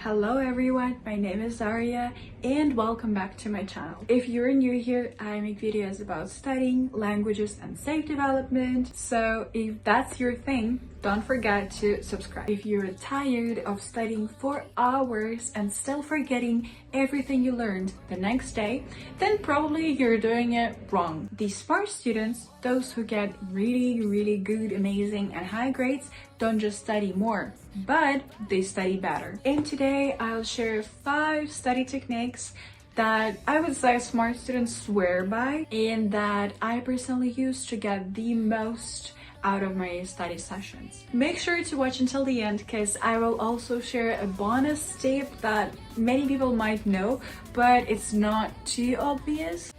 Hello everyone, my name is Daria and welcome back to my channel. If you're new here, I make videos about studying, languages and self-development. So if that's your thing, don't forget to subscribe. If you're tired of studying for hours and still forgetting everything you learned the next day, then probably you're doing it wrong. The smart students, those who get really good, amazing and high grades, don't just study more, but they study better. And today I'll share 5 study techniques that I would say smart students swear by and that I personally use to get the most out of my study sessions. Make sure to watch until the end because I will also share a bonus tip that many people might know, but it's not too obvious.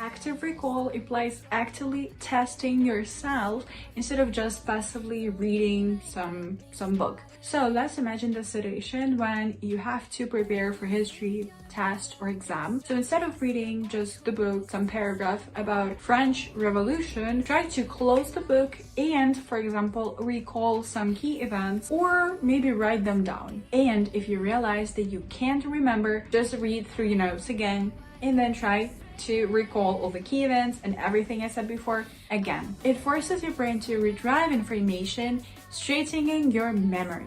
Active recall implies actively testing yourself instead of just passively reading some book. So let's imagine the situation when you have to prepare for history test or exam. So instead of reading just the book, some paragraph about French Revolution, try to close the book and, for example, recall some key events or maybe write them down. And if you realize that you can't remember, just read through your notes again and then try to recall all the key events and everything I said before again. It forces your brain to retrieve information, straightening your memory.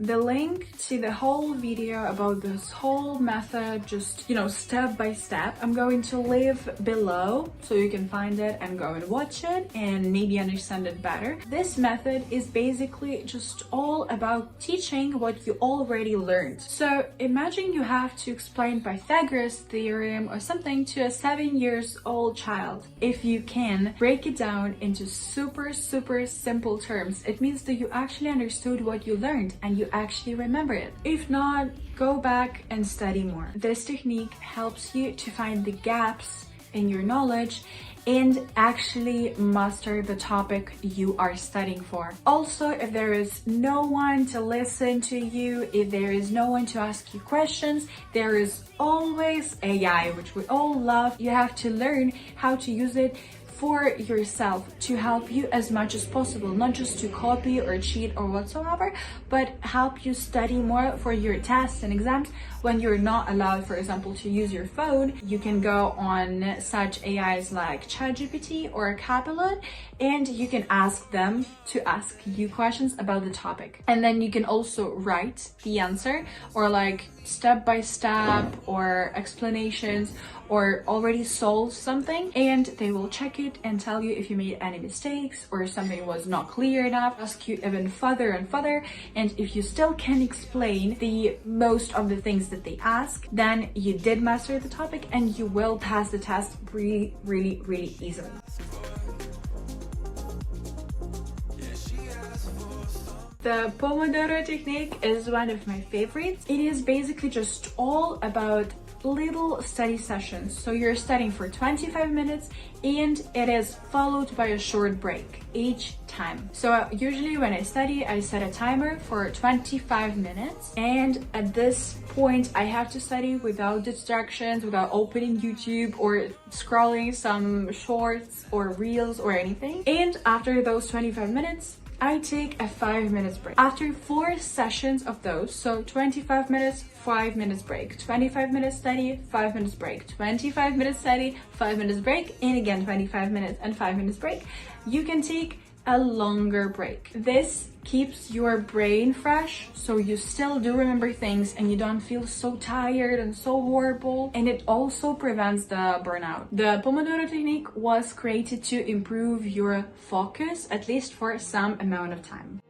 The link to the whole video about this whole method, just, step by step, I'm going to leave below so you can find it and go and watch it and maybe understand it better. This method is basically just all about teaching what you already learned. So imagine you have to explain Pythagoras theorem or something to a 7-year-old child. If you can break it down into super simple terms, it means that you actually understood what you learned and you actually remember it. If not, go back and study more. This technique helps you to find the gaps in your knowledge and actually master the topic you are studying for. Also, if there is no one to listen to you, if there is no one to ask you questions, there is always AI, which we all love. You have to learn how to use it for yourself to help you as much as possible, not just to copy or cheat or whatsoever, but help you study more for your tests and exams. When you're not allowed, for example, to use your phone, you can go on such AIs like ChatGPT or Kaplan and you can ask them to ask you questions about the topic. And then you can also write the answer or like step by step or explanations or already solve something, and they will check it and tell you if you made any mistakes or something was not clear enough, ask you even further and further. And if you still can explain the most of the things that they ask, then you did master the topic and you will pass the test really easily. The Pomodoro Technique is one of my favorites. It is basically just all about little study sessions. So you're studying for 25 minutes and it is followed by a short break each time. So usually when I study, I set a timer for 25 minutes. And at this point, I have to study without distractions, without opening YouTube or scrolling some shorts or reels or anything. And after those 25 minutes, I take a 5 minutes break. After 4 sessions of those, so 25 minutes, 5 minutes break, 25 minutes study, 5 minutes break, 25 minutes study, 5 minutes break, and again 25 minutes and 5 minutes break, you can take a longer break. This keeps your brain fresh, so you still do remember things and you don't feel so tired and so horrible, and it also prevents the burnout. The Pomodoro Technique was created to improve your focus, at least for some amount of time.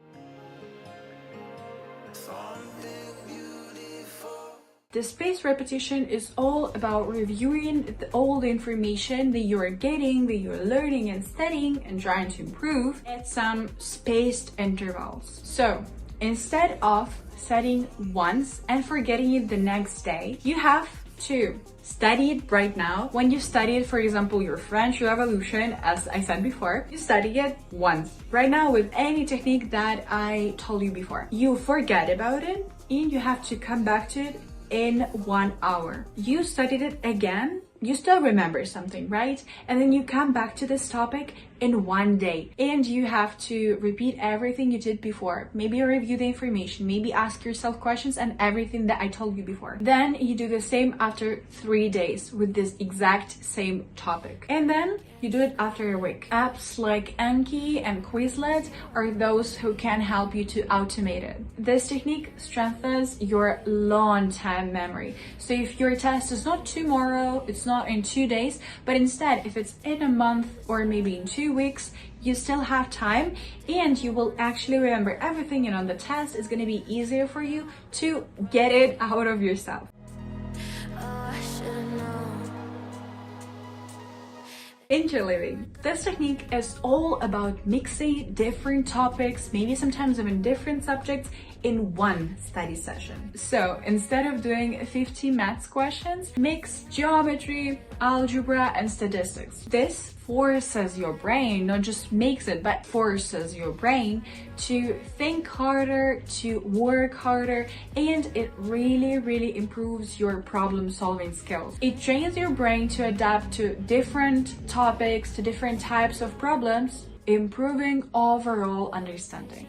The spaced repetition is all about reviewing all the information that you're getting, that you're learning and studying and trying to improve at some spaced intervals. So instead of studying once and forgetting it the next day, you have 2. Study it right now. When you study it, for example, your French Revolution, as I said before, you study it once. Right now, with any technique that I told you before, you forget about it and you have to come back to it in 1 hour. You studied it again, you still remember something, right? And then you come back to this topic in 1 day and you have to repeat everything you did before. Maybe review the information, maybe ask yourself questions and everything that I told you before. Then you do the same after 3 days with this exact same topic. And then you do it after a week. Apps like Anki and Quizlet are those who can help you to automate it. This technique strengthens your long-term memory. So if your test is not tomorrow, it's not in 2 days, but instead if it's in a month or maybe in 2 weeks, you still have time and you will actually remember everything, and on the test it's going to be easier for you to get it out of yourself. Interleaving. This technique is all about mixing different topics, maybe sometimes even different subjects, in one study session. So instead of doing 50 maths questions, mix geometry, algebra, and statistics. This forces your brain, not just makes it, but forces your brain to think harder, to work harder, and it really improves your problem-solving skills. It trains your brain to adapt to different topics, to different types of problems, improving overall understanding.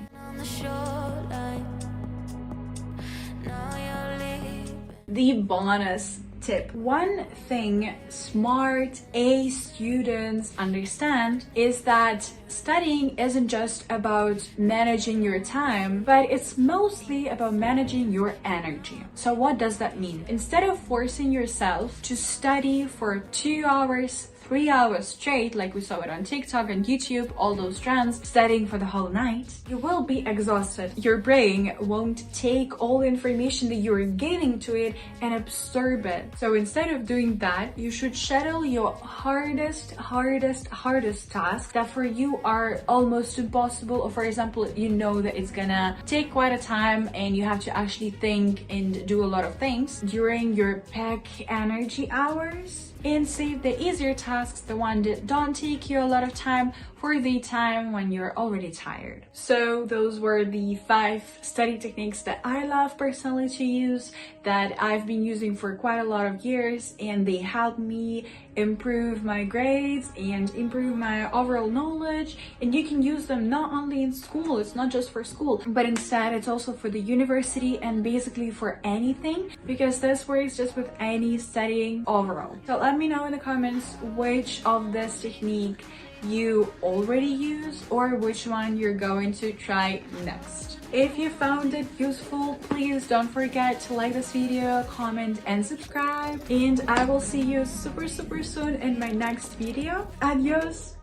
The bonus tip. One thing smart A students understand is that studying isn't just about managing your time, but it's mostly about managing your energy. So what does that mean? Instead of forcing yourself to study for 2 hours, 3 hours straight, like we saw it on TikTok and YouTube, all those trends, studying for the whole night, you will be exhausted. Your brain won't take all the information that you're giving to it and absorb it. So instead of doing that, you should schedule your hardest tasks that for you are almost impossible, or for example, you know that it's gonna take quite a time and you have to actually think and do a lot of things during your peak energy hours, and save the easier tasks, the ones that don't take you a lot of time, for the time when you're already tired. So those were the 5 study techniques that I love personally to use, that I've been using for quite a lot of years, and they help me improve my grades and improve my overall knowledge. And you can use them not only in school, it's not just for school, but instead it's also for the university and basically for anything, because this works just with any studying overall. So let me know in the comments which of this technique you already use or which one you're going to try next. If you found it useful, please don't forget to like this video, comment and subscribe, and I will see you super soon in my next video. Adios!